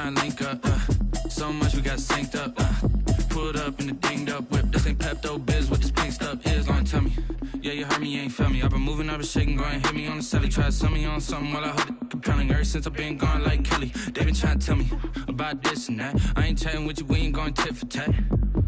trying to link up. So much we got synced up. Pulled up in the dinged up whip. This ain't Pepto Biz, what this pink stuff is. Long tell me. Yeah, you heard me, you ain't felt me. I've been moving up and shaking, go and hit me on the celly. Try to sell me on something while I hold it compelling. Ever since I've been gone like Kelly, they been trying to tell me about this and that. I ain't chatting with you, we ain't going tit for tat.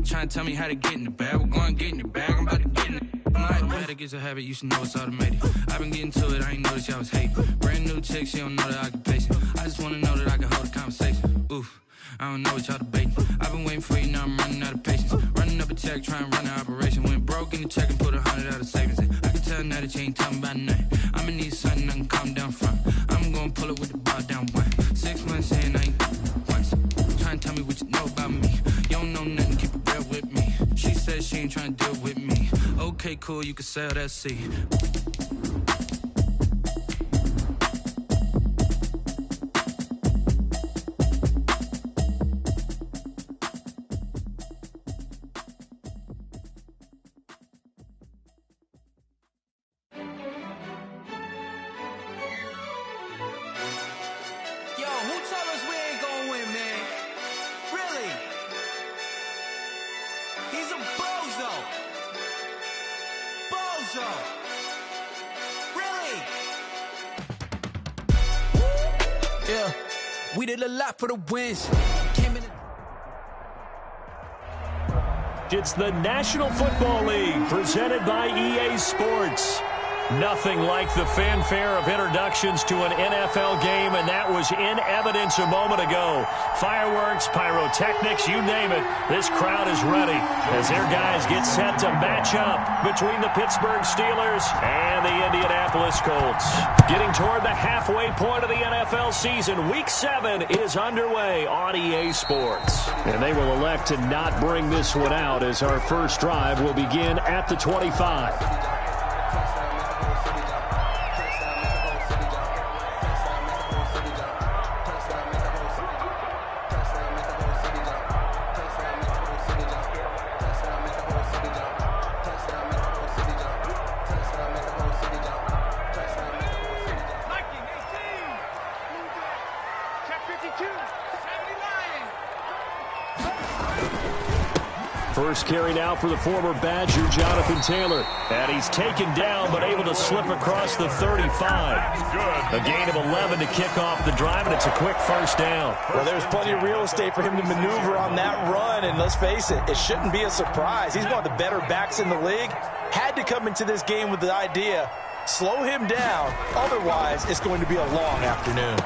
Trying to tell me how to get in the bag. We're going to get in the bag, I'm about to get in it. I'm like, better get a habit, you should know it's automated. I've been getting to it, I ain't noticed y'all was hating. Brand new chick, she don't know the occupation. I just wanna know that I can hold a conversation. Oof, I don't know what y'all debating. I've been waiting for you, now I'm running out of patience. Running up a check, trying to run an operation. Went broke in the check and put 100 out of savings in. I can tell now that you ain't talking about nothing. I'ma need something I can calm down from. I'm gonna pull it with the bar down one. 6 months in, I ain't once. Trying to tell me what you know about me. You don't know nothing, keep it real with me. She said she ain't trying to deal with me. Okay, cool, you can sell that seed. We did a lot for the wins. It's the National Football League presented by EA Sports. Nothing like the fanfare of introductions to an NFL game, and that was in evidence a moment ago. Fireworks, pyrotechnics, you name it. This crowd is ready as their guys get set to match up between the Pittsburgh Steelers and the Indianapolis Colts. Getting toward the halfway point of the NFL season, Week 7 is underway on EA Sports. And they will elect to not bring this one out as our first drive will begin at the 25. First carry now for the former Badger, Jonathan Taylor. And he's taken down, but able to slip across the 35. A gain of 11 to kick off the drive, and it's a quick first down. Well, there's plenty of real estate for him to maneuver on that run, and let's face it, it shouldn't be a surprise. He's one of the better backs in the league. Had to come into this game with the idea, slow him down, otherwise it's going to be a long afternoon.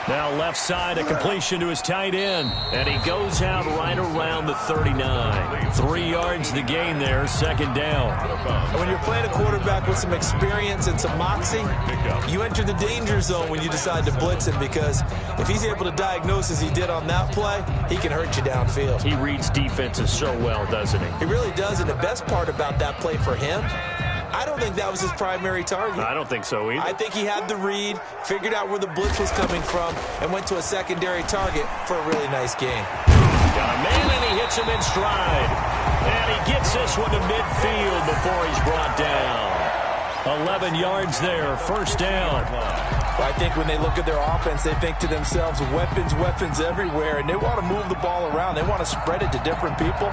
Now left side, a completion to his tight end. And he goes out right around the 39. 3 yards to gain there, second down. When you're playing a quarterback with some experience and some moxie, you enter the danger zone when you decide to blitz him, because if he's able to diagnose as he did on that play, he can hurt you downfield. He reads defenses so well, doesn't he? He really does, and the best part about that play for him, I don't think that was his primary target. I don't think so either. I think he had the read, figured out where the blitz was coming from, and went to a secondary target for a really nice gain. Got a man, and he hits him in stride. And he gets this one to midfield before he's brought down. 11 yards there, first down. Well, I think when they look at their offense, they think to themselves, weapons everywhere, and they want to move the ball around. They want to spread it to different people,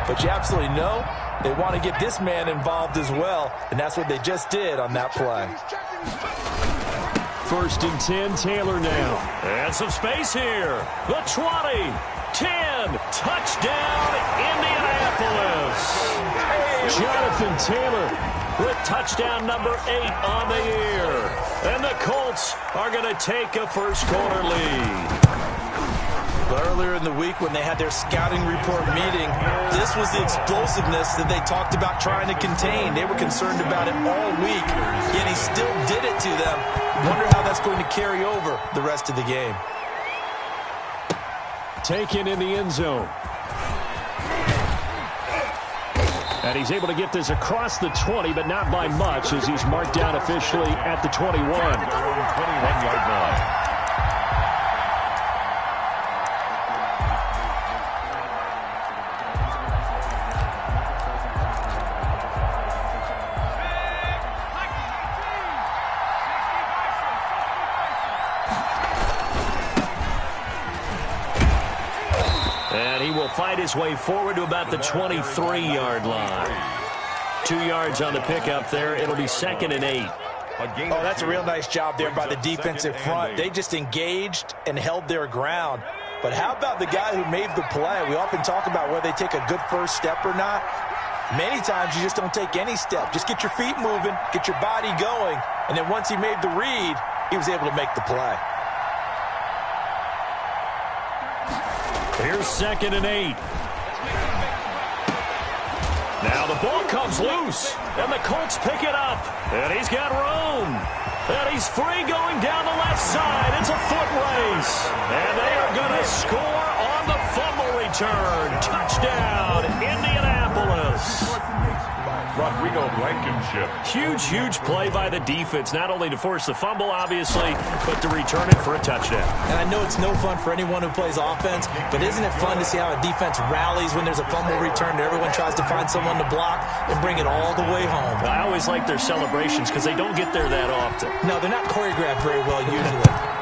but you absolutely know they want to get this man involved as well, and that's what they just did on that play. First and 10, Taylor now. And some space here. The 20, 10, touchdown, Indianapolis. Jonathan Taylor with touchdown number 8 on the year. And the Colts are going to take a first quarter lead. But earlier in the week when they had their scouting report meeting, this was the explosiveness that they talked about trying to contain. They were concerned about it all week, yet he still did it to them. Wonder how that's going to carry over the rest of the game. Taken in the end zone. And he's able to get this across the 20, but not by much, as he's marked down officially at the 21. 21-yard line. And he will fight his way forward to about the 23-yard line. 2 yards on the pickup there. It'll be 2nd and 8. Oh, that's a real nice job there by the defensive front. They just engaged and held their ground. But how about the guy who made the play? We often talk about whether they take a good first step or not. Many times you just don't take any step. Just get your feet moving, get your body going, and then once he made the read, he was able to make the play. Here's 2nd and 8. Now the ball comes loose, and the Colts pick it up. And he's got room. And he's free going down the left side. It's a foot race. And they are going to score on the fumble return. Touchdown, Indianapolis. Rodrigo Blankenship. Huge play by the defense, not only to force the fumble, obviously, but to return it for a touchdown. And I know it's no fun for anyone who plays offense, but isn't it fun to see how a defense rallies when there's a fumble return and everyone tries to find someone to block and bring it all the way home? I always like their celebrations because they don't get there that often. No, they're not choreographed very well usually.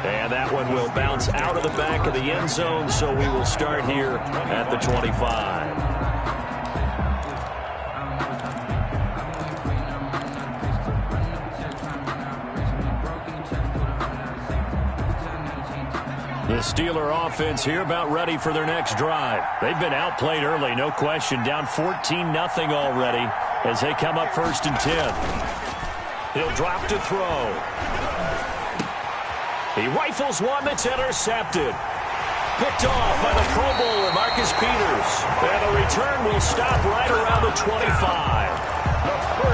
And that one will bounce out of the back of the end zone, so we will start here at the 25. The Steeler offense here about ready for their next drive. They've been outplayed early, no question. Down 14-0 already as they come up 1st and 10. He'll drop to throw. He rifles one that's intercepted. Picked off by the Pro Bowler, Marcus Peters. And the return will stop right around the 25.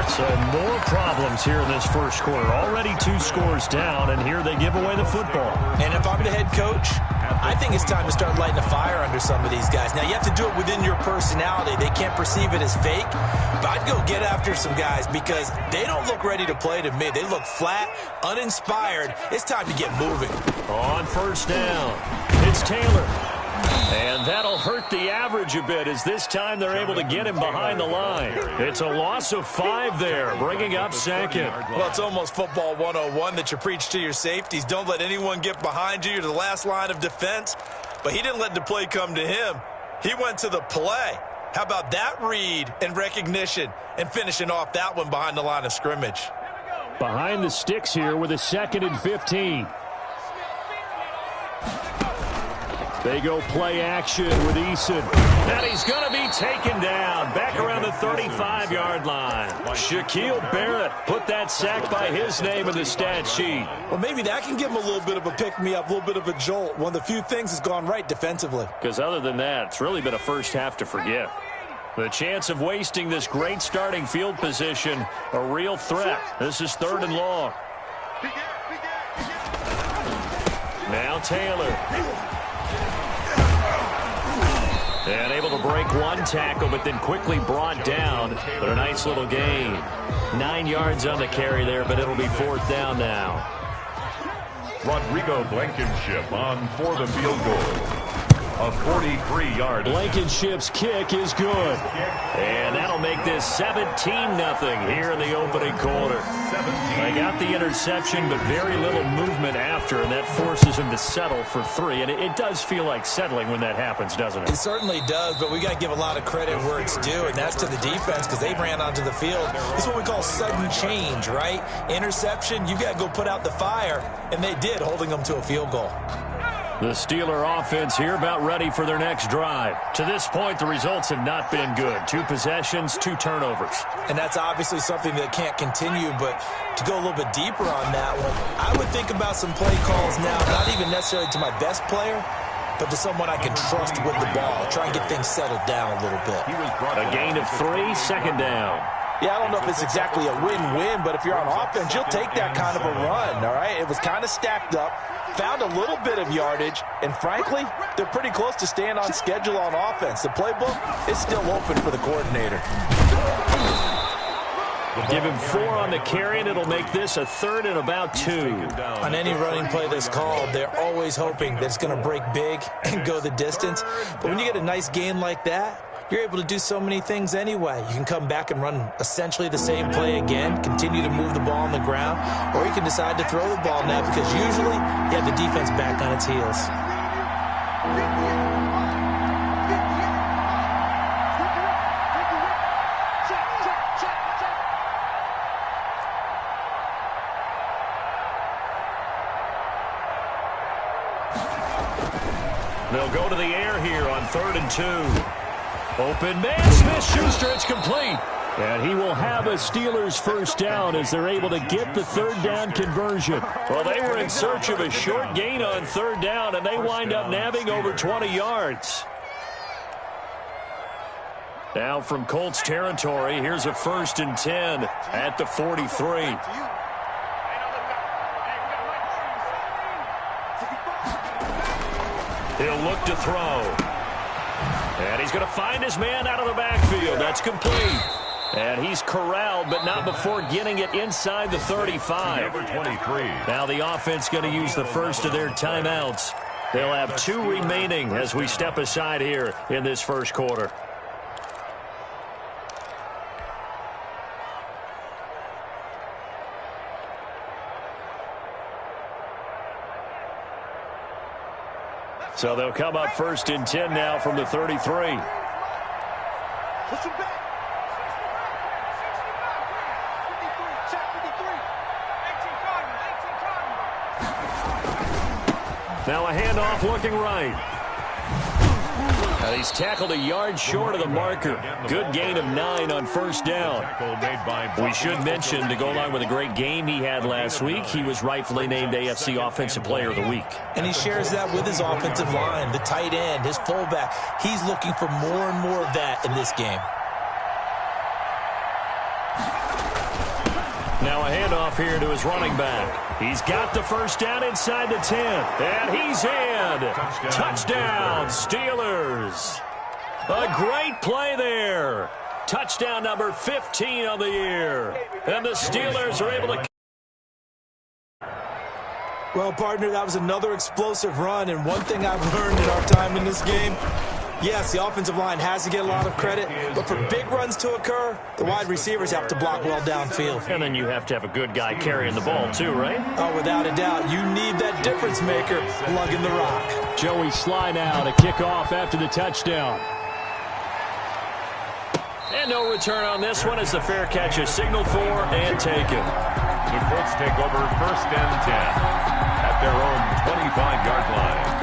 So more problems here in this first quarter. Already 2 scores down, and here they give away the football. And if I'm the head coach, I think it's time to start lighting a fire under some of these guys. Now, you have to do it within your personality. They can't perceive it as fake. But I'd go get after some guys because they don't look ready to play to me. They look flat, uninspired. It's time to get moving. On 1st down, it's Taylor. And that'll hurt the average a bit as this time they're able to get him behind the line. It's a loss of 5 there, bringing up 2nd. Well, it's almost football 101 that you preach to your safeties. Don't let anyone get behind you. You're the last line of defense. But he didn't let the play come to him. He went to the play. How about that read and recognition and finishing off that one behind the line of scrimmage? Behind the sticks here with a 2nd and 15. They go play action with Eason. And he's going to be taken down back around the 35-yard line. Shaquille Barrett put that sack by his name in the stat sheet. Well, maybe that can give him a little bit of a pick-me-up, a little bit of a jolt. One of the few things has gone right defensively. Because other than that, it's really been a first half to forget. The chance of wasting this great starting field position, a real threat. This is 3rd and long. Now Taylor. And able to break one tackle, but then quickly brought down. But a nice little gain. 9 yards on the carry there, but it'll be 4th down now. Rodrigo Blankenship on for the field goal. A 43-yard. Blankenship's kick is good. And that'll make this 17-0 here in the opening quarter. They got the interception, but very little movement after, and that forces him to settle for 3. And it does feel like settling when that happens, doesn't it? It certainly does, but we got to give a lot of credit where it's due, and that's to the defense because they ran onto the field. This is what we call sudden change, right? Interception, you got to go put out the fire, and they did, holding them to a field goal. The Steeler offense here about ready for their next drive. To this point, the results have not been good. 2 possessions, 2 turnovers. And that's obviously something that can't continue, but to go a little bit deeper on that one, I would think about some play calls now, not even necessarily to my best player, but to someone I can trust with the ball. Try and get things settled down a little bit. A gain of 3, 2nd down. Yeah, I don't know if it's exactly a win-win, but if you're on offense, you'll take that kind of a run, all right? It was kind of stacked up, found a little bit of yardage, and frankly, they're pretty close to staying on schedule on offense. The playbook is still open for the coordinator. Give him 4 on the carry, and it'll make this a 3rd and about 2. On any running play that's called, they're always hoping that it's going to break big and go the distance. But when you get a nice gain like that, you're able to do so many things anyway. You can come back and run essentially the same play again, continue to move the ball on the ground, or you can decide to throw the ball now because usually you have the defense back on its heels. They'll go to the air here on 3rd and 2. Open man, Smith-Schuster, it's complete. And he will have a Steelers first down as they're able to get the 3rd down conversion. Well, they were in search of a short gain on 3rd down, and they wind up nabbing over 20 yards. Now from Colts territory, here's a 1st and 10 at the 43. He'll look to throw. And he's going to find his man out of the backfield. That's complete. And he's corralled, but not before getting it inside the 35. Number 23. Now the offense going to use the first of their timeouts. They'll have 2 remaining as we step aside here in this first quarter. So they'll come up 1st and 10 now from the 33. Now a handoff looking right. He's tackled a yard short of the marker. Good gain of 9 on 1st down. We should mention, to go along with a great game he had last week, he was rightfully named AFC Offensive Player of the Week. And he shares that with his offensive line, the tight end, his fullback. He's looking for more and more of that in this game. Now a handoff here to his running back. He's got the first down inside the 10. And he's in. Touchdown, Steelers. A great play there. Touchdown number 15 on the year. And the Steelers are able to... Well, partner, that was another explosive run. And one thing I've learned in our time in this game, yes, the offensive line has to get a lot of credit, but for big runs to occur, the wide receivers have to block well downfield. And then you have to have a good guy carrying the ball too, right? Oh, without a doubt. You need that difference maker lugging the rock. Joey Sly now to kick off after the touchdown. And no return on this one as the fair catch is signaled for and taken. The Colts take over 1st and 10 at their own 25-yard line.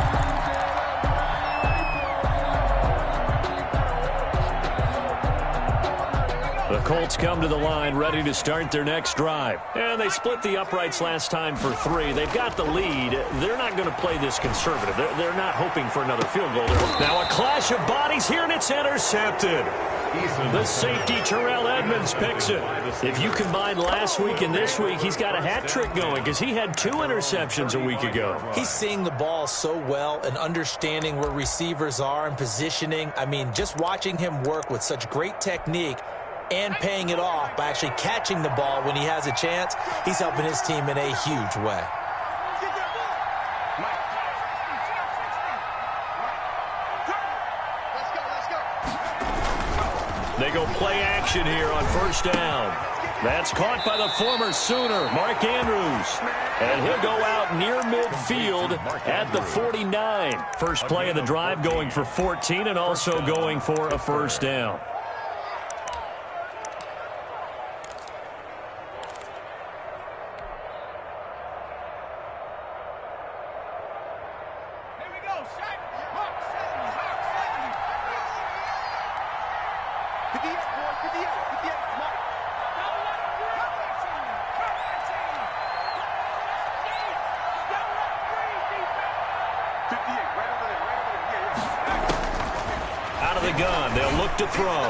The Colts come to the line ready to start their next drive. And they split the uprights last time for 3. They've got the lead. They're not going to play this conservative. They're not hoping for another field goal. Now a clash of bodies here, and it's intercepted. The safety, Terrell Edmonds, picks it. If you combine last week and this week, he's got a hat trick going because he had 2 interceptions a week ago. He's seeing the ball so well and understanding where receivers are and positioning. I mean, just watching him work with such great technique and paying it off by actually catching the ball when he has a chance, he's helping his team in a huge way. They go play action here on 1st down. That's caught by the former Sooner, Mark Andrews. And he'll go out near midfield at the 49. First play of the drive going for 14 and also going for a 1st down. Out of the gun, they'll look to throw.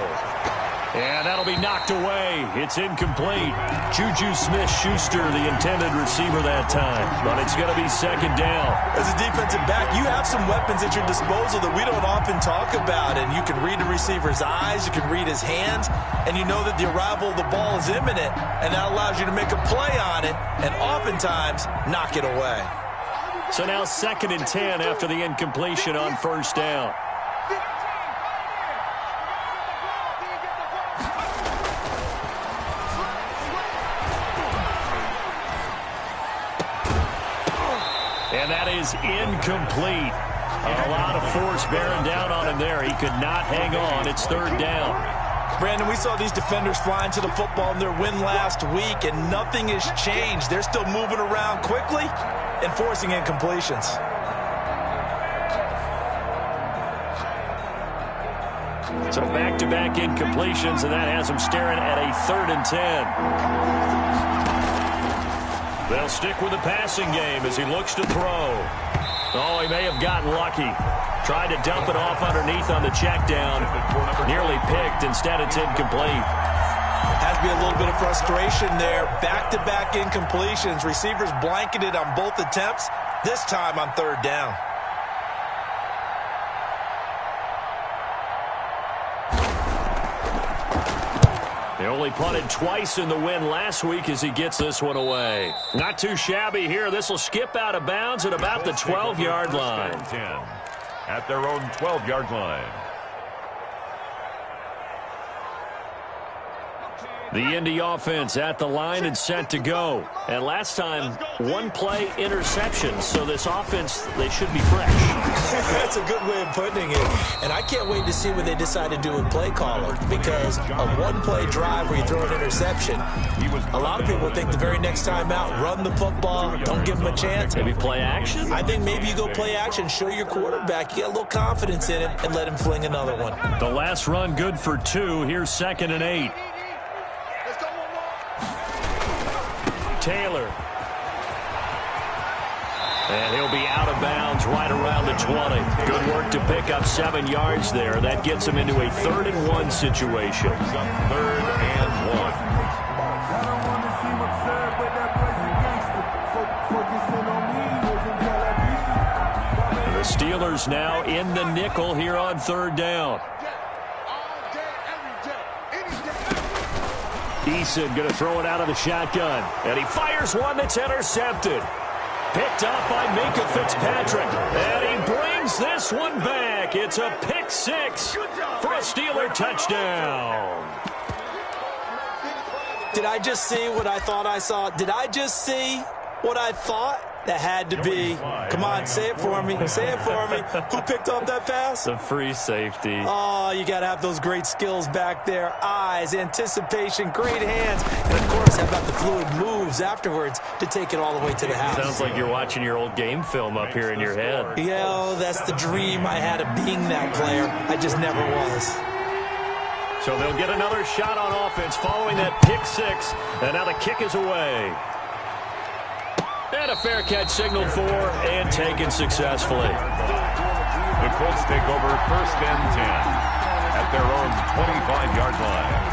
And that'll be knocked away. It's incomplete. Juju Smith-Schuster, the intended receiver that time. But it's going to be 2nd down. As a defensive back, you have some weapons at your disposal that we don't often talk about. And you can read the receiver's eyes, you can read his hands, and you know that the arrival of the ball is imminent. And that allows you to make a play on it and oftentimes knock it away. So now 2nd and 10 after the incompletion on 1st down. And that is incomplete. A lot of force bearing down on him there. He could not hang on. It's third down. Brandon, we saw these defenders flying to the football in their win last week, and nothing has changed. They're still moving around quickly and forcing incompletions. So back-to-back incompletions, and that has them staring at a 3rd and 10. They'll stick with the passing game as he looks to throw. Oh, he may have gotten lucky. Tried to dump it off underneath on the check down. Nearly picked. Instead, it's incomplete. Has to be a little bit of frustration there. Back-to-back incompletions. Receivers blanketed on both attempts, this time on 3rd down. He only punted twice in the win last week as he gets this one away. Not too shabby here. This will skip out of bounds at about the 12-yard line. At their own 12-yard line. The Indy offense at the line and set to go. And last time, 1-play interception. So this offense, they should be fresh. That's a good way of putting it. And I can't wait to see what they decide to do with play calling. Because a 1-play drive where you throw an interception, a lot of people think the very next time out, run the football, don't give them a chance. Maybe play action? I think maybe you go play action, show your quarterback, you get a little confidence in it, and let him fling another one. The last run good for 2. Here's 2nd and 8. Taylor. And he'll be out of bounds right around the 20. Good work to pick up 7 yards there. That gets him into a 3rd and 1 situation. 3rd and 1. The Steelers now in the nickel here on 3rd down. Eason going to throw it out of the shotgun. And he fires one that's intercepted. Picked up by Minka Fitzpatrick. And he brings this one back. It's a pick 6 for a Steeler touchdown. Did I just see what I thought I saw? Did I just see what I thought? That had to be. Come on, say it for me. Say it for me. Who picked up that pass? The free safety. Oh, you got to have those great skills back there. Eyes, anticipation, great hands. And, of course, how about the fluid moves afterwards to take it all the way to the house? Sounds like you're watching your old game film up here in your head. Yeah, that's the dream I had of being that player. I just never was. So they'll get another shot on offense following that pick 6. And now the kick is away. And a fair catch signaled for and taken successfully. The Colts take over 1st and 10 at their own 25-yard line.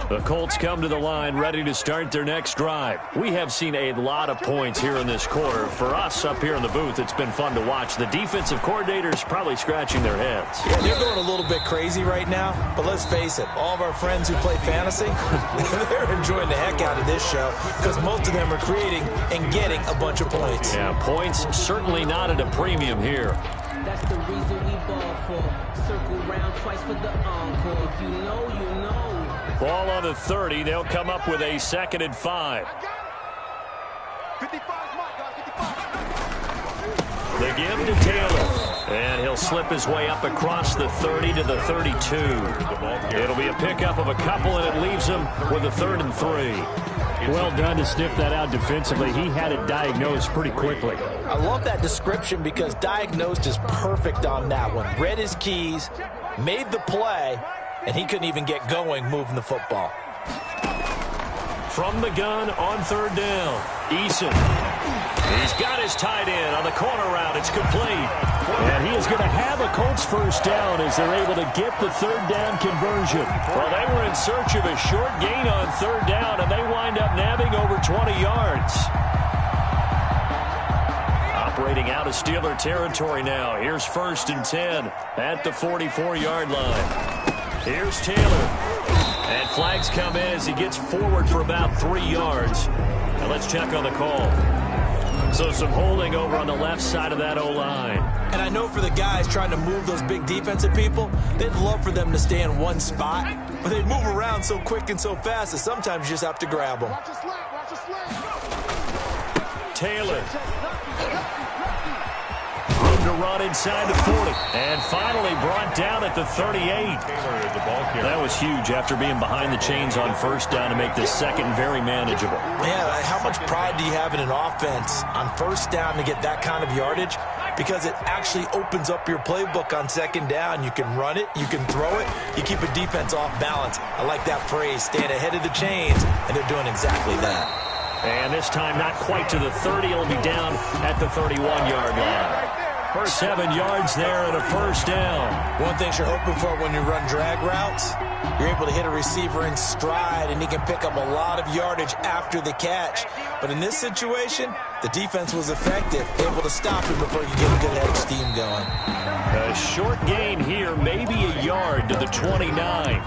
The Colts come to the line ready to start their next drive. We have seen a lot of points here in this quarter. For us up here in the booth, it's been fun to watch. The defensive coordinators probably scratching their heads. Yeah, they're going a little bit crazy right now, but let's face it, all of our friends who play fantasy, they're enjoying the heck out of this show because most of them are creating and getting a bunch of points. Yeah, points certainly not at a premium here. That's the reason we ball for. Circle round twice for the encore. If you know, you know. Ball on the 30. They'll come up with a 2nd and 5. 55's mark, guys. 55. They give to Taylor. And he'll slip his way up across the 30 to the 32. It'll be a pickup of a couple, and it leaves him with a 3rd and 3. Well done to sniff that out defensively. He had it diagnosed pretty quickly. I love that description because diagnosed is perfect on that one. Read his keys, made the play, and he couldn't even get going moving the football. From the gun on 3rd down, Eason. He's got his tight end on the corner route. It's complete. And he is going to have a Colts 1st down as they're able to get the 3rd down conversion. Well, they were in search of a short gain on 3rd down, and they wind up nabbing over 20 yards. Operating out of Steeler territory now. Here's 1st and 10 at the 44-yard line. Here's Taylor. And flags come in as he gets forward for about 3 yards. Now let's check on the call. So some holding over on the left side of that O-line. And I know for the guys trying to move those big defensive people, they'd love for them to stay in one spot, but they move around so quick and so fast that sometimes you just have to grab them. Taylor. Room to run inside the 40. And finally brought down at the 38. That was huge after being behind the chains on first down to make this second very manageable. Man, how much pride do you have in an offense on first down to get that kind of yardage? Because it actually opens up your playbook on second down. You can run it, you can throw it, you keep a defense off balance. I like that phrase, staying ahead of the chains, and they're doing exactly that. And this time not quite to the 30. It'll be down at the 31-yard line. First 7 yards there and a first down. One thing you're hoping for when you run drag routes, you're able to hit a receiver in stride, and he can pick up a lot of yardage after the catch. But in this situation, the defense was effective, able to stop him before you get a good head of steam going. A short gain here, maybe a yard to the 29.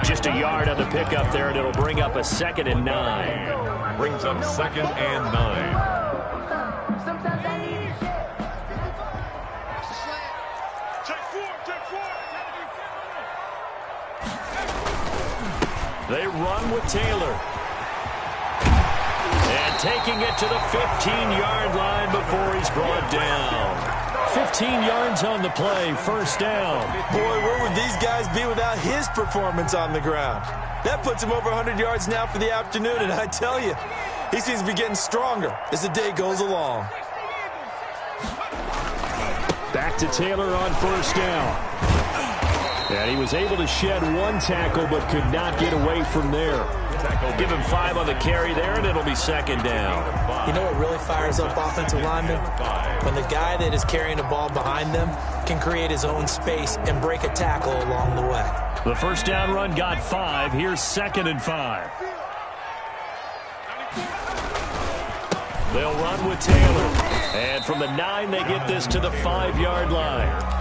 Just a yard on the pickup there, and it'll bring up a 2nd and 9. Brings up 2nd and 9. They run with Taylor. And taking it to the 15-yard line before he's brought down. 15 yards on the play, first down. Boy, where would these guys be without his performance on the ground? That puts him over 100 yards now for the afternoon, and I tell you, he seems to be getting stronger as the day goes along. Back to Taylor on first down. And he was able to shed one tackle but could not get away from there. Give him 5 on the carry there, and it'll be 2nd down. You know what really fires up offensive linemen? When the guy that is carrying the ball behind them can create his own space and break a tackle along the way. The first down run got 5. Here's 2nd and 5. They'll run with Taylor. And from the 9, they get this to the 5-yard line.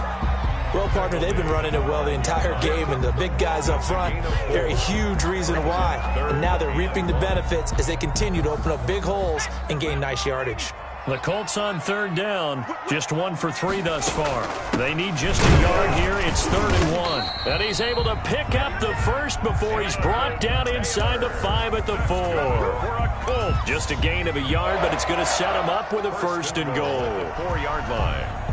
Well, partner, they've been running it well the entire game, and the big guys up front, they're a huge reason why. And now they're reaping the benefits as they continue to open up big holes and gain nice yardage. The Colts on 3rd down, just 1 for 3 thus far. They need just a yard here. It's 3rd and 1. And he's able to pick up the first before he's brought down inside the 5 at the 4. Just a gain of a yard, but it's going to set him up with a 1st and goal. 4-yard line.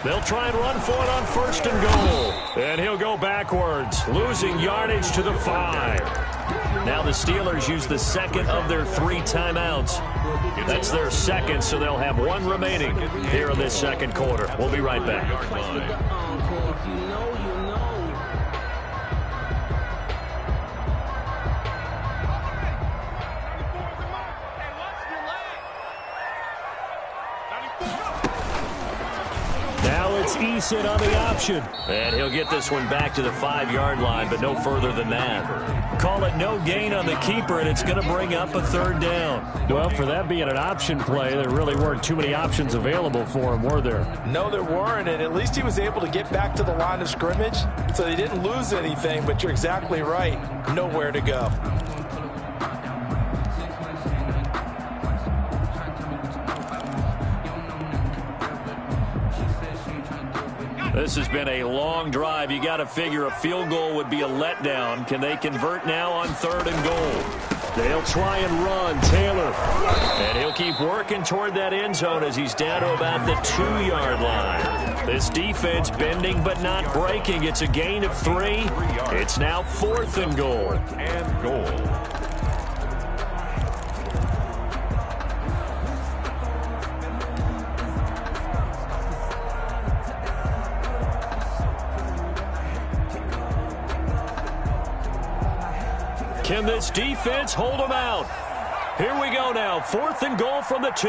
They'll try and run for it on 1st and goal. And he'll go backwards, losing yardage to the 5. Now the Steelers use the 2nd of their 3 timeouts. That's their 2nd, so they'll have 1 remaining here in this 2nd quarter. We'll be right back. Eason on the option. And he'll get this one back to the 5-yard line, but no further than that. Call it no gain on the keeper, and it's going to bring up a 3rd down. Well, for that being an option play, there really weren't too many options available for him, were there? No, there weren't, and at least he was able to get back to the line of scrimmage, so they didn't lose anything, but you're exactly right. Nowhere to go. This has been a long drive. You got to figure a field goal would be a letdown. Can they convert now on 3rd and goal? They'll try and run. Taylor. And he'll keep working toward that end zone as he's down to about the 2-yard line. This defense bending but not breaking. It's a gain of 3. It's now 4th and goal. And goal. Can this defense hold them out? Here we go now. 4th and goal from the 2.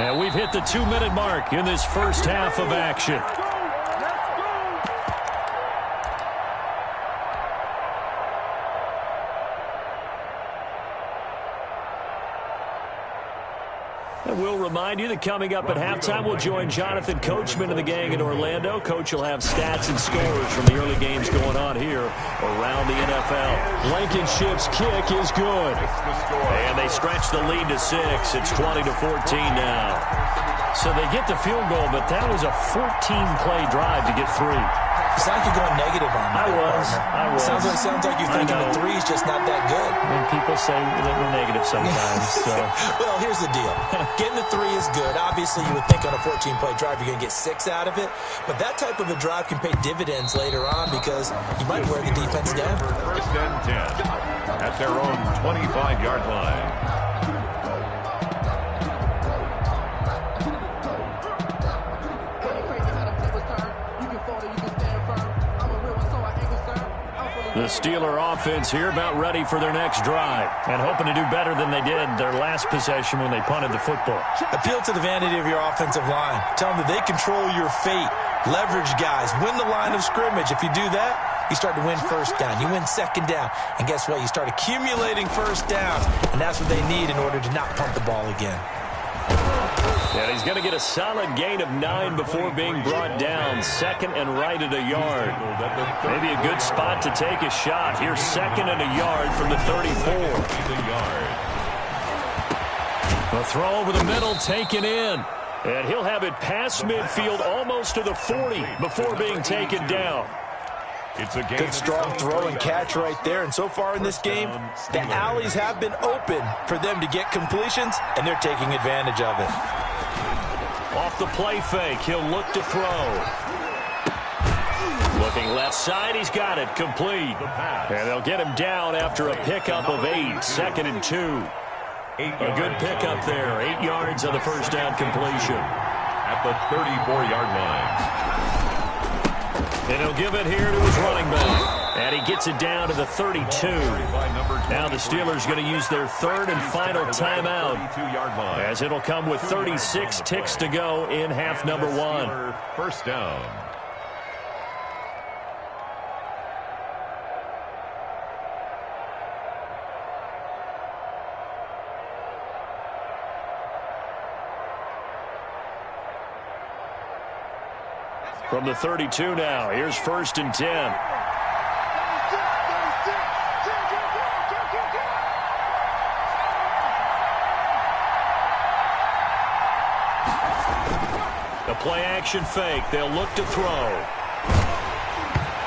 And we've hit the 2-minute mark in this first half of action. And we'll remind you that coming up at halftime, we'll join Jonathan Coachman and the gang in Orlando. Coach will have stats and scores from the early games going on here around the NFL. Blankenship's kick is good. And they stretch the lead to 6. It's 20-14 now. So they get the field goal, but that was a 14-play drive to get 3. It's like you're going negative on that. I was. Sounds like you're thinking the 3 is just not that good. And people say that we're negative sometimes. So. Well, here's the deal. Getting the 3 is good. Obviously, you would think on a 14-play drive you're going to get 6 out of it. But that type of a drive can pay dividends later on because you might wear the defense down. First and 10 at their own 25-yard line. The Steeler offense here about ready for their next drive and hoping to do better than they did their last possession when they punted the football. Appeal to the vanity of your offensive line. Tell them that they control your fate. Leverage guys. Win the line of scrimmage. If you do that, you start to win first down. You win second down. And guess what? You start accumulating first downs. And that's what they need in order to not pump the ball again. And he's going to get a solid gain of 9 before being brought down. Second and right at a yard. Maybe a good spot to take a shot. Here's second and a yard from the 34. A throw over the middle taken in. And he'll have it past midfield almost to the 40 before being taken down. It's a good strong throw and catch right there. And so far in this game, the alleys have been open for them to get completions, and they're taking advantage of it. Off the play fake, he'll look to throw. Looking left side, he's got it complete. And they'll get him down after a pickup of 8. Second and 2. A good pickup there. 8 yards on the first down completion. At the 34-yard line. And he'll give it here to his running back. And he gets it down to the 32. Now the Steelers going to use their third and final timeout, as it'll come with 36 ticks to go in half number 1. First down. From the 32 now, here's first and 10. The play action fake. They'll look to throw.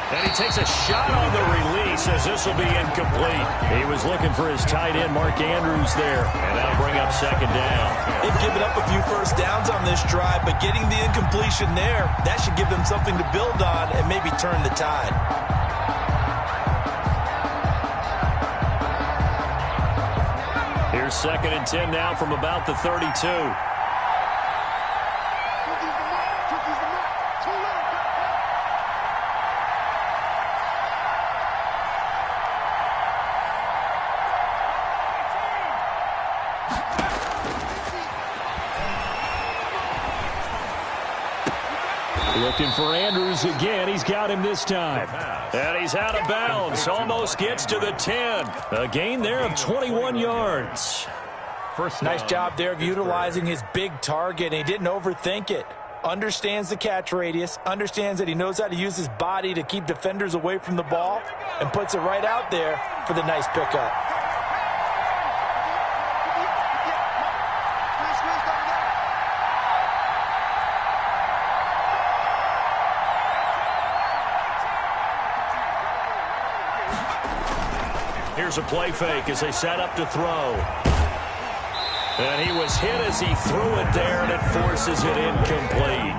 And he takes a shot on the release as this will be incomplete. He was looking for his tight end, Mark Andrews, there. And that'll bring up second down. They've given up a few first downs on this drive, but getting the incompletion there, that should give them something to build on and maybe turn the tide. Here's second and 10 now from about the 32. Looking for Andrews again. He's got him this time. And he's out of bounds. Almost gets to the 10. A gain there of 21 yards. Nice job there of utilizing his big target. He didn't overthink it. Understands the catch radius. Understands that he knows how to use his body to keep defenders away from the ball. And puts it right out there for the nice pickup. Here's a play fake as they set up to throw. And he was hit as he threw it there, and it forces it incomplete.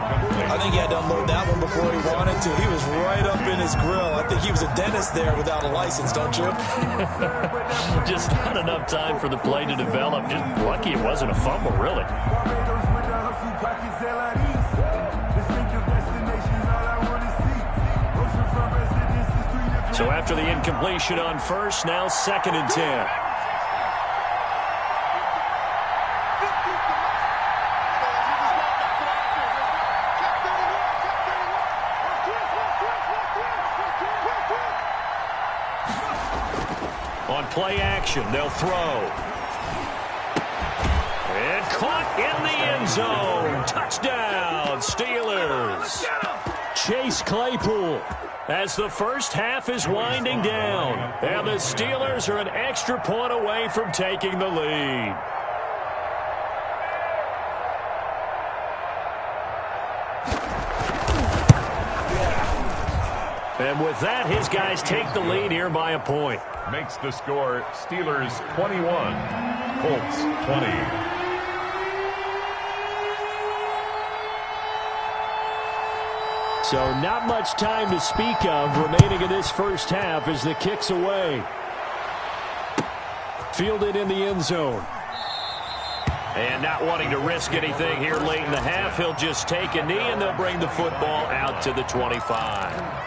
I think he had to unload that one before he wanted to. He was right up in his grill. I think he was a dentist there without a license, don't you? Just not enough time for the play to develop. Just lucky it wasn't a fumble, really. So after the incompletion on first, now second and 10. On play action, they'll throw. It caught in the end zone. Touchdown, Steelers. Chase Claypool as the first half is winding down. And the Steelers are an extra point away from taking the lead. And with that, his guys take the lead here by a point. Makes the score Steelers 21, Colts 20. So not much time to speak of remaining in this first half as the kick's away. Fielded in the end zone. And not wanting to risk anything here late in the half, he'll just take a knee and they'll bring the football out to the 25.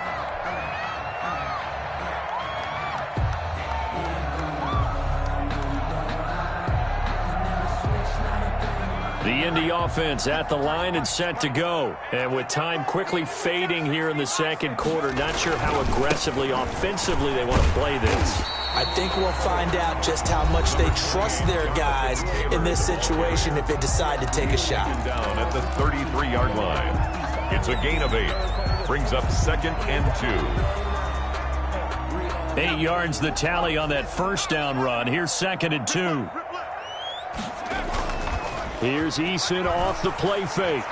The Indy offense at the line and set to go. And with time quickly fading here in the second quarter, not sure how aggressively, offensively they want to play this. I think we'll find out just how much they trust their guys in this situation if they decide to take a shot. Down at the 33-yard line. It's a gain of 8. Brings up 2nd and 2. 8 yards the tally on that first down run. Here's 2nd and 2. Here's Eason off the play fake.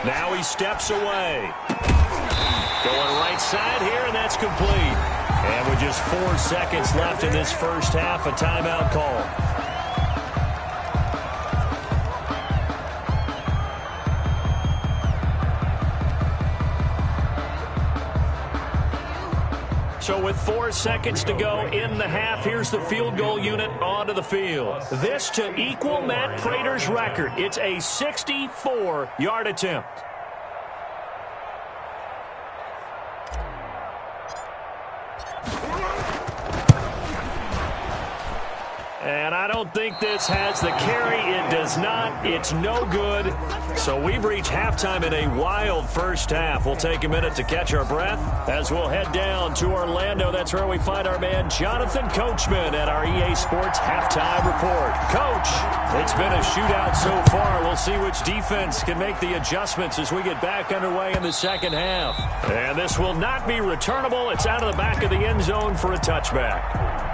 Now he steps away. Going right side here, and that's complete. And with just 4 seconds left in this first half, a timeout call. So with 4 seconds to go in the half, here's the field goal unit onto the field. This to equal Matt Prater's record. It's a 64-yard attempt. And I don't think this has the carry. It does not. It's no good. So we've reached halftime in a wild first half. We'll take a minute to catch our breath as we'll head down to Orlando. That's where we find our man Jonathan Coachman at our EA Sports Halftime Report. Coach, it's been a shootout so far. We'll see which defense can make the adjustments as we get back underway in the second half. And this will not be returnable. It's out of the back of the end zone for a touchback.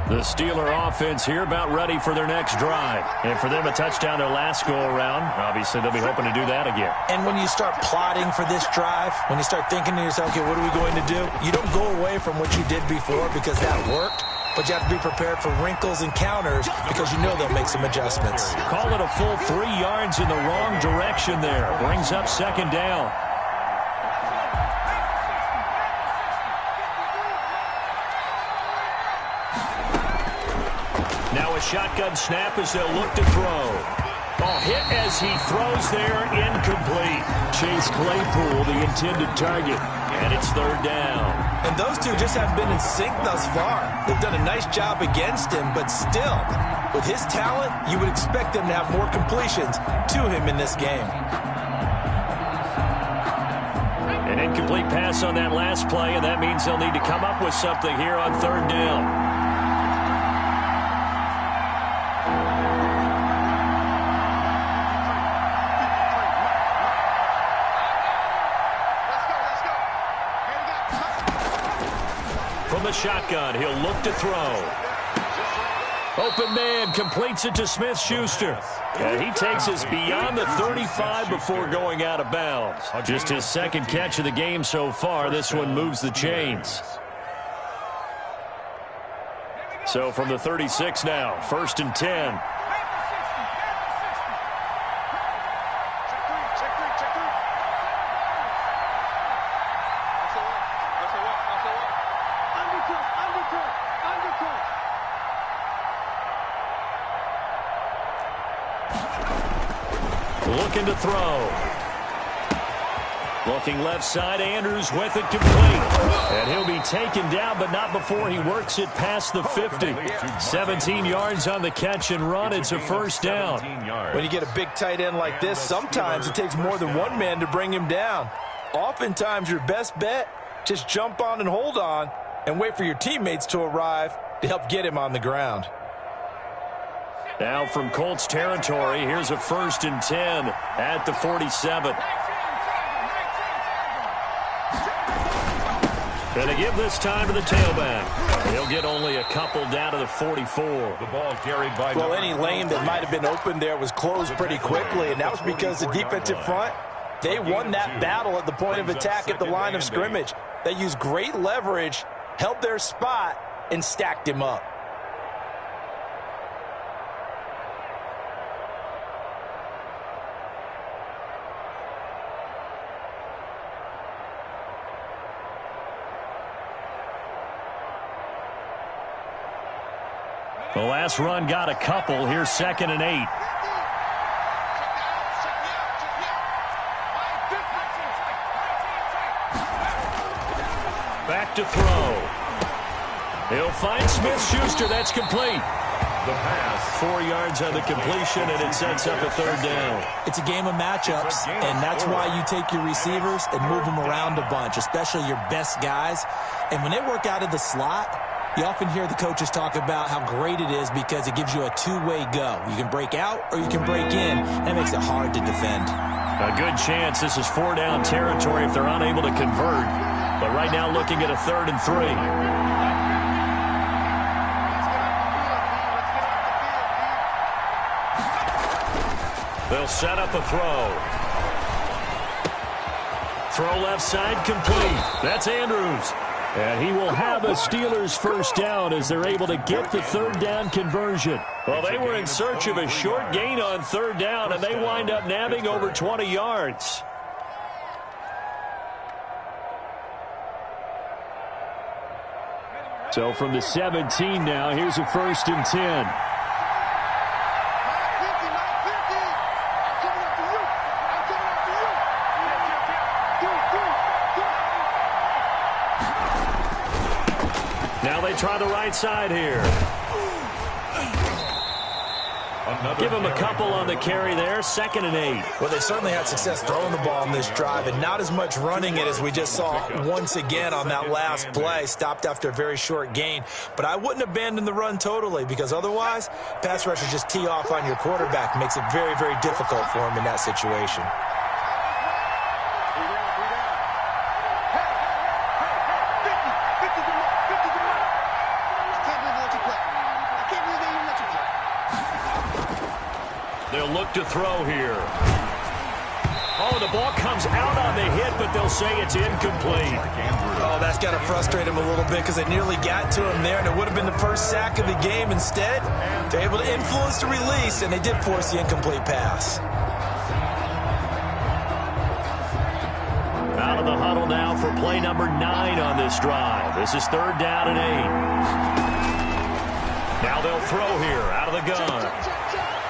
The Steeler offense here about ready for their next drive. And for them, a touchdown their last go-around. Obviously, they'll be hoping to do that again. And when you start plotting for this drive, when you start thinking to yourself, okay, what are we going to do? You don't go away from what you did before because that worked. But you have to be prepared for wrinkles and counters because you know they'll make some adjustments. Call it a full 3 yards in the wrong direction there. Brings up 2nd down. Now a shotgun snap as they'll look to throw. Oh, hit as he throws there, incomplete. Chase Claypool, the intended target, and it's 3rd down. And those two just haven't been in sync thus far. They've done a nice job against him, but still, with his talent, you would expect them to have more completions to him in this game. An incomplete pass on that last play, and that means they'll need to come up with something here on 3rd down. From the shotgun, he'll look to throw. Open man completes it to Smith-Schuster. And he takes us beyond the 35 before going out of bounds. Just his 2nd catch of the game so far. This one moves the chains. So from the 36 now, 1st and 10. Looking to throw. Looking left side, Andrews with it complete. And he'll be taken down, but not before he works it past the 50. 17 yards on the catch and run. It's a first down. When you get a big tight end like this, sometimes it takes more than one man to bring him down. Oftentimes, your best bet, just jump on and hold on and wait for your teammates to arrive to help get him on the ground. Now from Colts territory, here's a 1st and 10 at the 47. And they give this time to the tailback. He'll get only a couple down to the 44. The ball carried by... Well, any lane that might have been open there was closed pretty quickly, and that was because the defensive front, they won that battle at the point of attack at the line of scrimmage. They used great leverage, held their spot, and stacked him up. The last run got a couple. Here's 2nd and 8. Back to throw. He'll find Smith-Schuster. That's complete. The pass. 4 yards on the completion, and it sets up a 3rd down. It's a game of matchups, and that's why you take your receivers and move them around a bunch, especially your best guys. And when they work out of the slot, you often hear the coaches talk about how great it is because it gives you a two-way go. You can break out or you can break in. That makes it hard to defend. A good chance this is 4-down territory if they're unable to convert. But right now looking at a 3rd and 3. They'll set up a throw. Throw left side complete. That's Andrews. And he will have a Steelers 1st down as they're able to get the 3rd down conversion. Well, they were in search of a short gain on 3rd down, and they wind up nabbing over 20 yards. So from the 17 now, here's a 1st and 10. Now they try the right side here. Give him a couple on the carry there. 2nd and 8. Well, they certainly had success throwing the ball on this drive and not as much running it as we just saw once again on that last play. Stopped after a very short gain. But I wouldn't abandon the run totally because otherwise, pass rushers just tee off on your quarterback. Makes it very, very difficult for him in that situation. They'll look to throw here. Oh, the ball comes out on the hit, but they'll say it's incomplete. Oh, that's got to frustrate him a little bit because they nearly got to him there, and it would have been the first sack of the game. Instead, they're able to influence the release, and they did force the incomplete pass. Out of the huddle now for play number 9 on this drive. This is 3rd down and 8. Now they'll throw here out of the gun.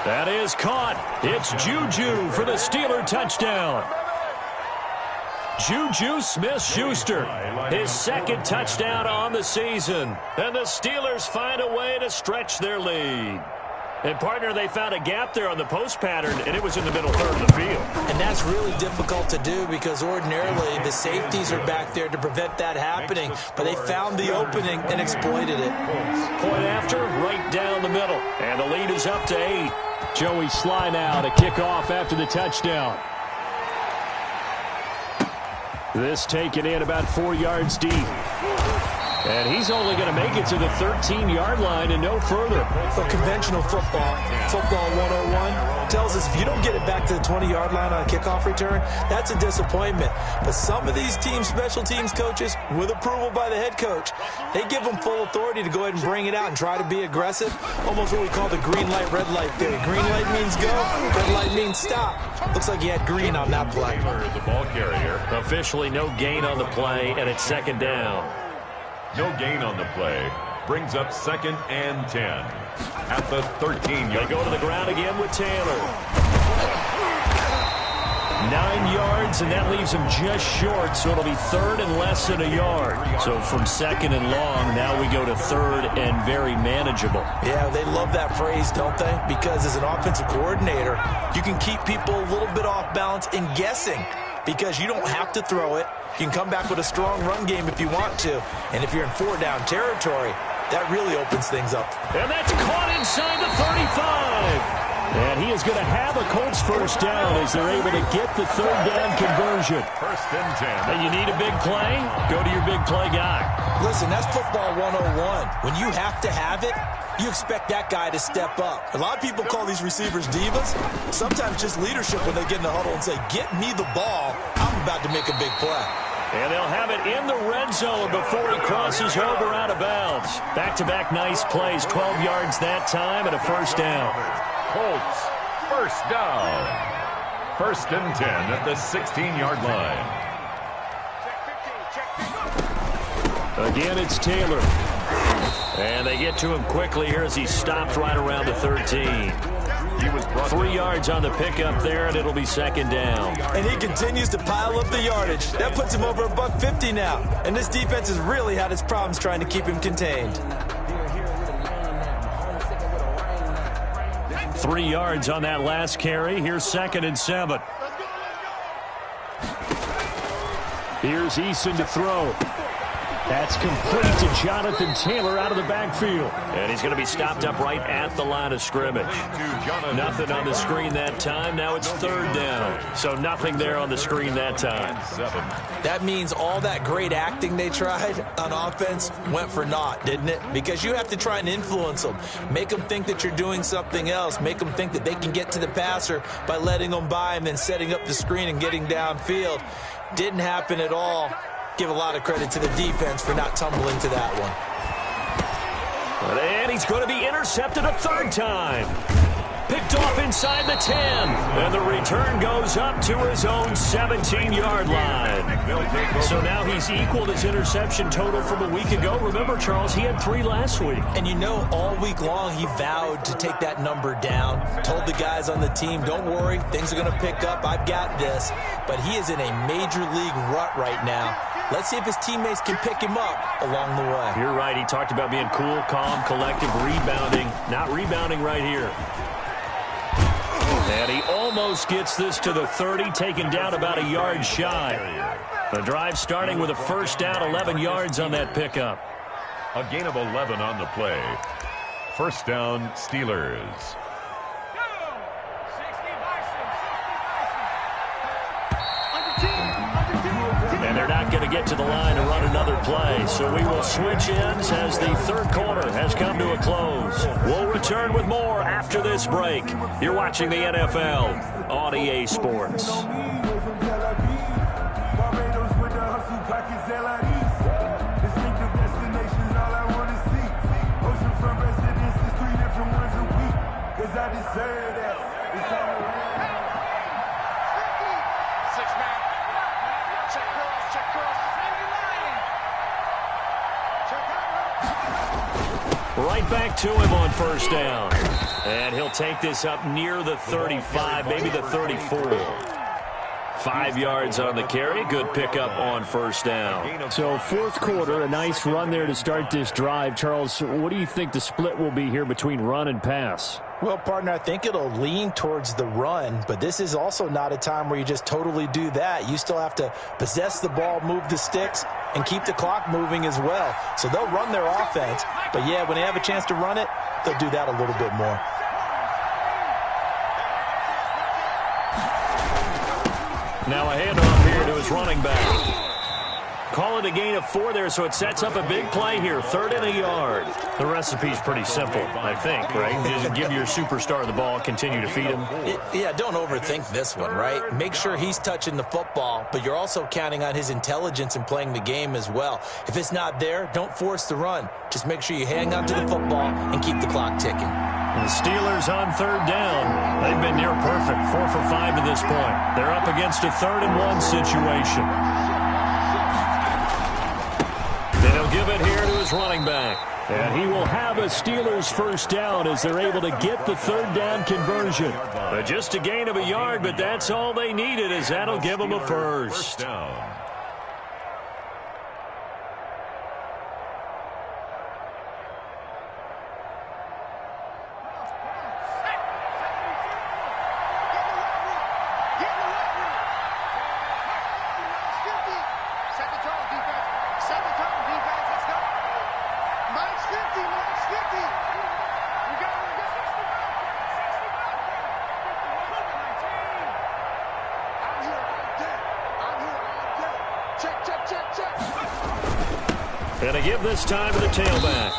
That is caught. It's Juju for the Steeler touchdown. Juju Smith-Schuster, his 2nd touchdown on the season. And the Steelers find a way to stretch their lead. And, partner, they found a gap there on the post pattern, and it was in the middle 3rd of the field. And that's really difficult to do because ordinarily the safeties are back there to prevent that happening. But they found the opening and exploited it. Point after, right down the middle. And the lead is up to 8. Joey Sly now to kick off after the touchdown. This taken in about 4 yards deep. And he's only going to make it to the 13-yard line and no further. Well, conventional football 101, tells us if you don't get it back to the 20-yard line on a kickoff return, that's a disappointment. But some of these teams, special teams coaches, with approval by the head coach, they give them full authority to go ahead and bring it out and try to be aggressive. Almost what we call the green light, red light theory. Green light means go, red light means stop. Looks like he had green on that play. The ball carrier. Officially no gain on the play, and it's 2nd down. No gain on the play. Brings up 2nd and 10. At the 13-yard. They go to the ground again with Taylor. 9 yards, and that leaves him just short, so it'll be third and less than a yard. So from second and long, now we go to third and very manageable. Yeah, they love that phrase, don't they? Because as an offensive coordinator, you can keep people a little bit off balance and guessing because you don't have to throw it. You can come back with a strong run game if you want to. And if you're in 4-down territory, that really opens things up. And that's caught inside the 35. And he is going to have a Colts first down as they're able to get the third down conversion. First and 10. And you need a big play? Go to your big play guy. Listen, that's football 101. When you have to have it, you expect that guy to step up. A lot of people call these receivers divas. Sometimes just leadership when they get in the huddle and say, get me the ball. I'm about to make a big play. And they'll have it in the red zone before he crosses over out of bounds. Back-to-back nice plays, 12 yards that time and a first down. Colts, first down. First and 10 at the 16-yard line. Again, it's Taylor. And they get to him quickly here as he stopped right around the 13. He was 3 yards on the pickup there, and it'll be second down. And he continues to pile up the yardage. That puts him over $150 now. And this defense has really had its problems trying to keep him contained. 3 yards on that last carry. Here's second and 7. Here's Eason to throw. That's complete to Jonathan Taylor out of the backfield. And he's going to be stopped up right at the line of scrimmage. Nothing on the screen that time. Now it's third down. So nothing there on the screen that time. That means all that great acting they tried on offense went for naught, didn't it? Because you have to try and influence them. Make them think that you're doing something else. Make them think that they can get to the passer by letting them by and then setting up the screen and getting downfield. Didn't happen at all. Give a lot of credit to the defense for not tumbling to that one. And he's going to be intercepted a third time. Picked off inside the 10. And the return goes up to his own 17-yard line. So now he's equaled his interception total from a week ago. Remember, Charles, he had 3 last week. And you know, all week long he vowed to take that number down. Told the guys on the team, don't worry, things are going to pick up. I've got this. But he is in a major league rut right now. Let's see if his teammates can pick him up along the way. You're right. He talked about being cool, calm, collective, rebounding. Not rebounding right here. And he almost gets this to the 30, taken down about a yard shy. The drive starting with a first down, 11 yards on that pickup. A gain of 11 on the play. First down, Steelers. And they're not going to get to the line and run another play. So we will switch ends as the third quarter has come to a close. We'll return with more after this break. You're watching the NFL on EA Sports. Right back to him on first down. And he'll take this up near the 35, maybe the 34. 5 yards on the carry. Good pickup on first down. So fourth quarter, a nice run there to start this drive. Charles, what do you think the split will be here between run and pass? Well, partner, I think it'll lean towards the run, but this is also not a time where you just totally do that. You still have to possess the ball, move the sticks, and keep the clock moving as well. So they'll run their offense, but yeah, when they have a chance to run it, they'll do that a little bit more. Now a handoff here to his running back. Call it a gain of 4 there, so it sets up a big play here. 3rd and a yard. The recipe's pretty simple, I think, right? Just give your superstar the ball, continue to feed him. Yeah, don't overthink this one, right? Make sure he's touching the football, but you're also counting on his intelligence in playing the game as well. If it's not there, don't force the run. Just make sure you hang on to the football and keep the clock ticking. And the Steelers on 3rd down. They've been near perfect, 4 for 5 to this point. They're up against a 3rd and 1 situation. They'll give it here to his his running back. And he will have a Steelers first down as they're able to get the third down conversion. Just a gain of a yard, but that's all they needed, as that'll give them a first. Down. And to give this time to the tailback.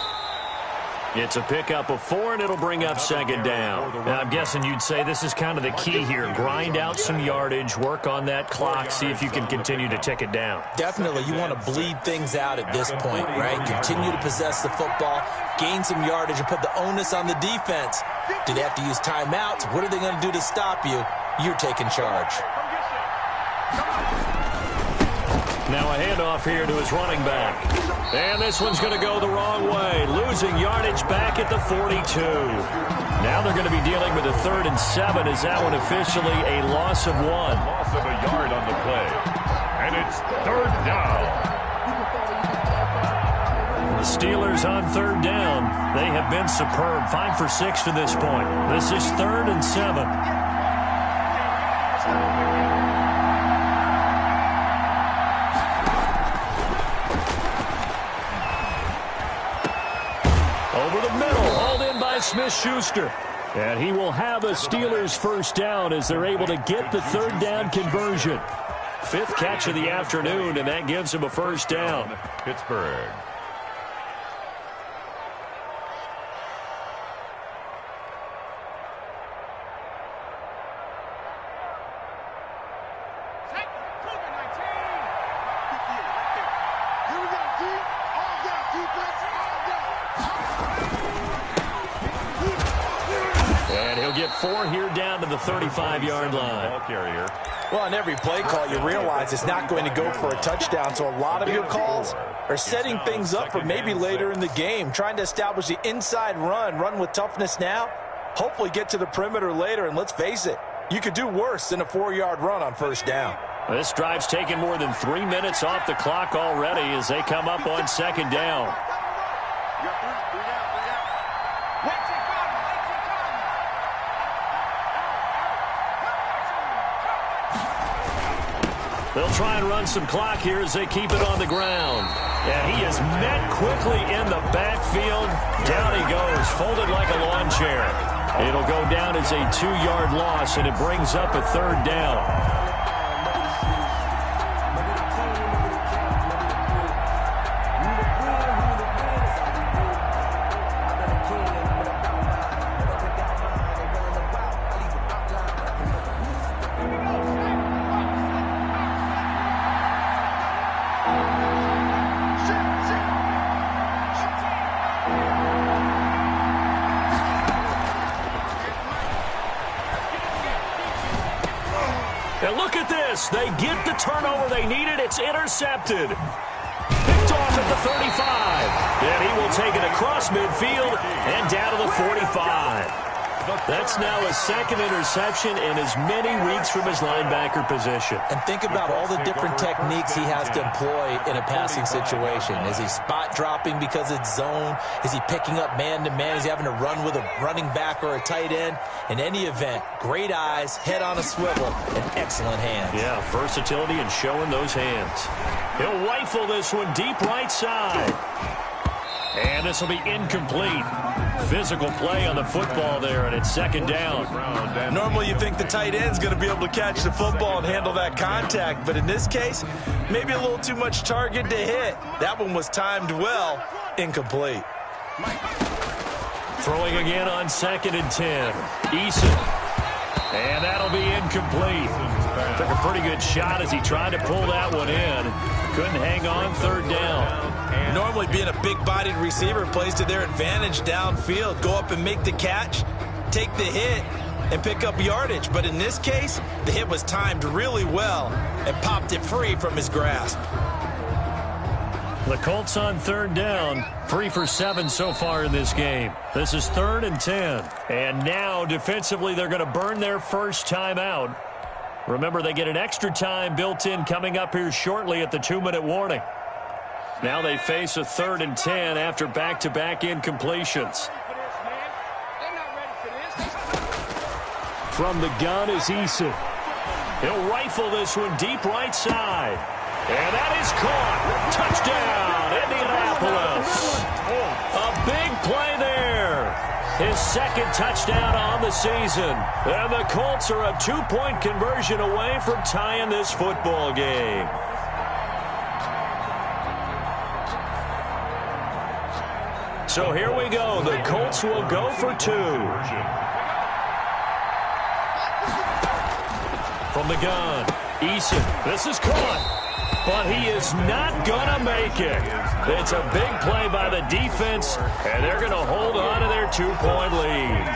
It's a pickup of 4, and it'll bring up second down. Now, I'm guessing you'd say this is kind of the key here. Grind out some yardage, work on that clock, see if you can continue to tick it down. Definitely, you want to bleed things out at this point, right? Continue to possess the football, gain some yardage, and put the onus on the defense. Do they have to use timeouts? What are they going to do to stop you? You're taking charge. Now a handoff here to his running back. And this one's going to go the wrong way, losing yardage back at the 42. Now they're going to be dealing with a 3rd and 7. Is that one officially a loss of 1? Loss of a yard on the play. And it's 3rd down. The Steelers on 3rd down. They have been superb. 5 for 6 to this point. This is 3rd and 7. Smith-Schuster. And he will have a Steelers first down as they're able to get the 3rd down conversion. 5th catch of the afternoon, and that gives him a first down. Pittsburgh. And he'll get 4 here down to the 35-yard line. Well, on every play call, you realize it's not going to go for a touchdown, so a lot of your calls are setting things up for maybe later in the game, trying to establish the inside run with toughness now, hopefully get to the perimeter later, and let's face it, you could do worse than a 4-yard run on first down. This drive's taken more than 3 minutes off the clock already as they come up on second down. They'll try and run some clock here as they keep it on the ground. And he is met quickly in the backfield. Down he goes, folded like a lawn chair. It'll go down as a 2-yard loss, and it brings up a 3rd down. And look at this. They get the turnover they needed. It's intercepted. Picked off at the 35. And he will take it across midfield and down to the 45. That's now his 2nd interception in as many weeks from his linebacker position. And think about all the different techniques he has to employ in a passing situation. Is he spot dropping because it's zone? Is he picking up man-to-man? Is he having to run with a running back or a tight end? In any event, great eyes, head on a swivel, and excellent hands. Yeah, versatility and showing those hands. He'll rifle this one deep right side. And this will be incomplete. Physical play on the football there, and it's 2nd down. Normally you think the tight end's going to be able to catch the football and handle that contact, but in this case, maybe a little too much target to hit. That one was timed well. Incomplete. Throwing again on 2nd and 10. Eason. And that'll be incomplete. Took a pretty good shot as he tried to pull that one in. Couldn't hang on 3rd down. Normally being a big-bodied receiver plays to their advantage downfield. Go up and make the catch, take the hit, and pick up yardage. But in this case, the hit was timed really well and popped it free from his grasp. The Colts on third down, 3 for 7 so far in this game. This is 3rd and 10. And now, defensively, they're going to burn their first time out. Remember, they get an extra time built in coming up here shortly at the 2-minute warning. Now they face a 3rd and 10 after back-to-back incompletions. From the gun is Eason. He'll rifle this one deep right side. And that is caught. Touchdown, Indianapolis. A big play there. His second touchdown on the season. And the Colts are a 2-point conversion away from tying this football game. So here we go. The Colts will go for 2. From the gun, Eason. This is caught. But he is not going to make it. It's a big play by the defense, and they're going to hold on to their 2-point lead.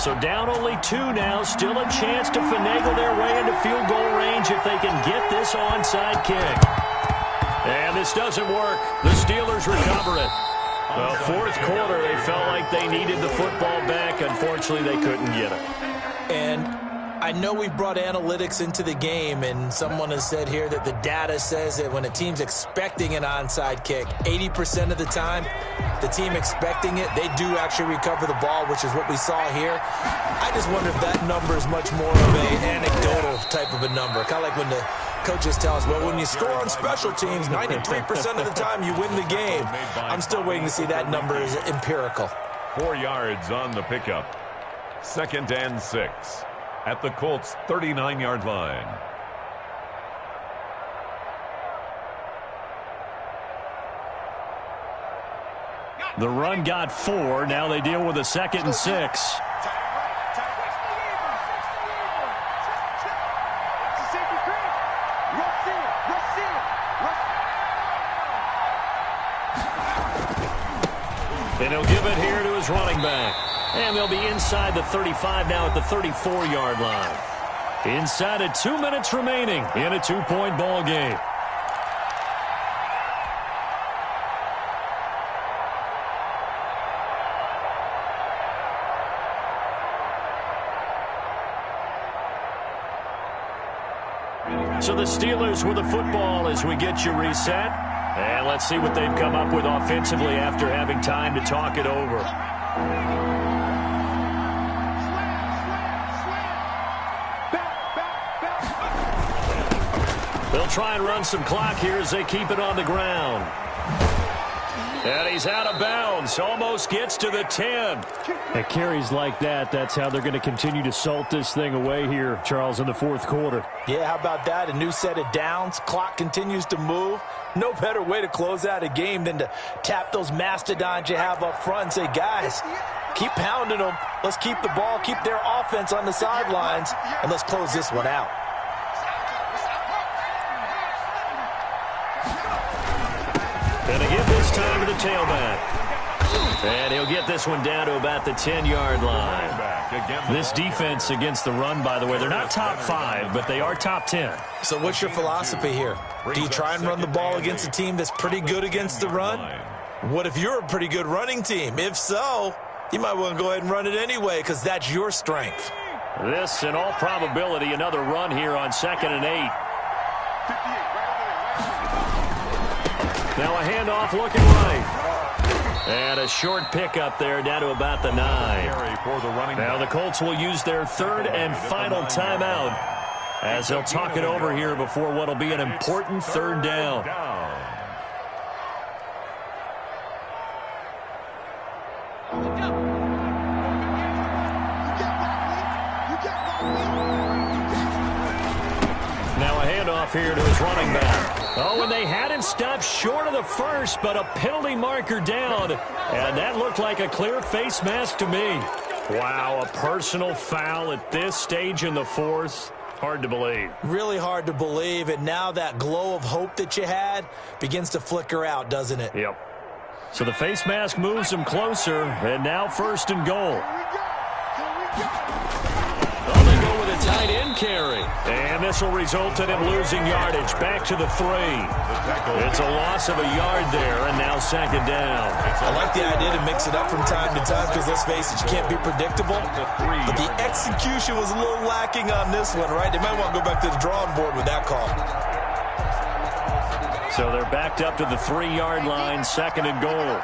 So down only 2 now, still a chance to finagle their way into field goal range if they can get this onside kick. And this doesn't work. The Steelers recover it. Well, 4th quarter, they felt like they needed the football back. Unfortunately, they couldn't get it. And I know we've brought analytics into the game, and someone has said here that the data says that when a team's expecting an onside kick, 80% of the time, the team expecting it, they do actually recover the ball, which is what we saw here. I just wonder if that number is much more of an anecdotal type of a number. Kind of like when the coaches tell us, well, when you score on special teams, 93% of the time you win the game. I'm still waiting to see that number is empirical. 4 yards on the pickup. 2nd and 6. At the Colts' 39-yard line. The run got 4. Now they deal with a 2nd and 6. And he'll give it here to his running back. And they'll be inside the 35 now at the 34-yard line. Inside of 2 minutes remaining in a 2-point ball game. So the Steelers with the football as we get you reset. And let's see what they've come up with offensively after having time to talk it over. They'll try and run some clock here as they keep it on the ground. And he's out of bounds. Almost gets to the 10. At carries like that, that's how they're going to continue to salt this thing away here, Charles, in the 4th quarter. Yeah, how about that? A new set of downs. Clock continues to move. No better way to close out a game than to tap those mastodons you have up front and say, guys, keep pounding them. Let's keep the ball, keep their offense on the sidelines, and let's close this one out. And to give this time to the tailback. And he'll get this one down to about the 10-yard line. This defense against the run, by the way, they're not top 5, but they are top 10. So what's your philosophy here? Do you try and run the ball against a team that's pretty good against the run? What if you're a pretty good running team? If so, you might want to go ahead and run it anyway because that's your strength. This, in all probability, another run here on 2nd and 8. Now a handoff looking right. And a short pickup there down to about the 9. Now the Colts will use their 3rd and final timeout as they'll talk it over here before what will be an important 3rd down. Now a handoff here to his running back. Oh, and they had him stopped short of the first, but a penalty marker down. And that looked like a clear face mask to me. Wow, a personal foul at this stage in the 4th. Hard to believe. Really hard to believe, and now that glow of hope that you had begins to flicker out, doesn't it? Yep. So the face mask moves him closer, and now 1st and goal. Oh, they go with a tight end carry. And this will result in him losing yardage. Back to the 3. It's a loss of a yard there, and now second down. I like the idea to mix it up from time to time because, let's face it, you can't be predictable. But the execution was a little lacking on this one, right? They might want to go back to the drawing board with that call. So they're backed up to the 3-yard line, second and goal.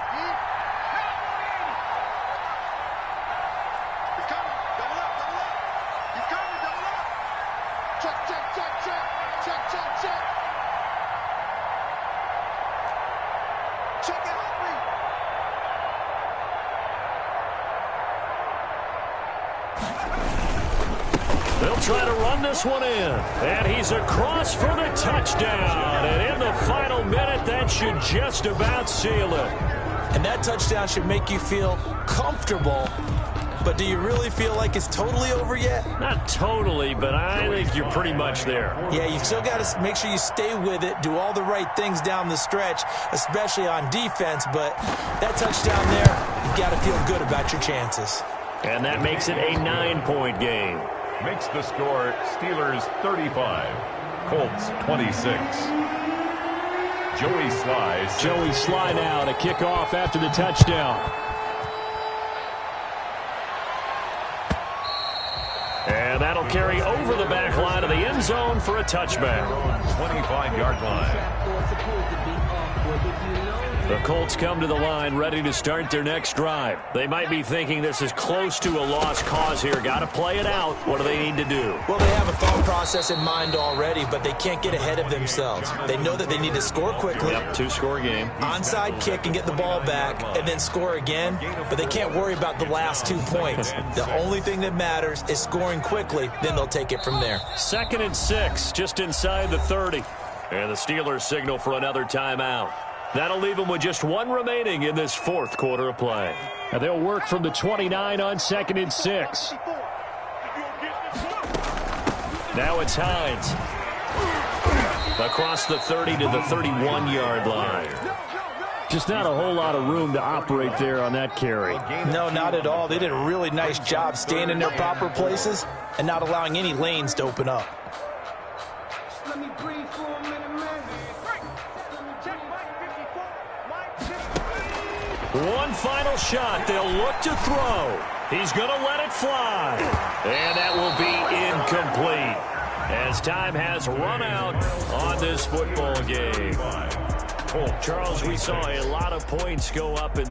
They'll try to run this one in. And he's across for the touchdown. And in the final minute, that should just about seal it. And that touchdown should make you feel comfortable. But do you really feel like it's totally over yet? Not totally, but I think you're pretty much there. Yeah, you've still got to make sure you stay with it, do all the right things down the stretch, especially on defense. But that touchdown there, you've got to feel good about your chances. And that makes it a 9-point game. Makes the score Steelers 35, Colts 26. Joey Sly now to kick off after the touchdown. And that'll carry over the back line of the end zone for a touchback. 25-yard line. The Colts come to the line ready to start their next drive. They might be thinking this is close to a lost cause here. Got to play it out. What do they need to do? Well, they have a thought process in mind already, but they can't get ahead of themselves. They know that they need to score quickly. Yep, 2-score game. Onside kick and get the ball back and then score again, but they can't worry about the last 2 points. The only thing that matters is scoring quickly, then they'll take it from there. 2nd and 6, just inside the 30. And the Steelers signal for another timeout. That'll leave them with just 1 remaining in this 4th quarter of play. And they'll work from the 29 on 2nd and 6. Now it's Hines. Across the 30 to the 31-yard line. Just not a whole lot of room to operate there on that carry. No, not at all. They did a really nice job staying in their proper places and not allowing any lanes to open up. Let me breathe for a minute, man. One final shot. They'll look to throw. He's going to let it fly. And that will be incomplete as time has run out on this football game. Charles, we saw a lot of points go up in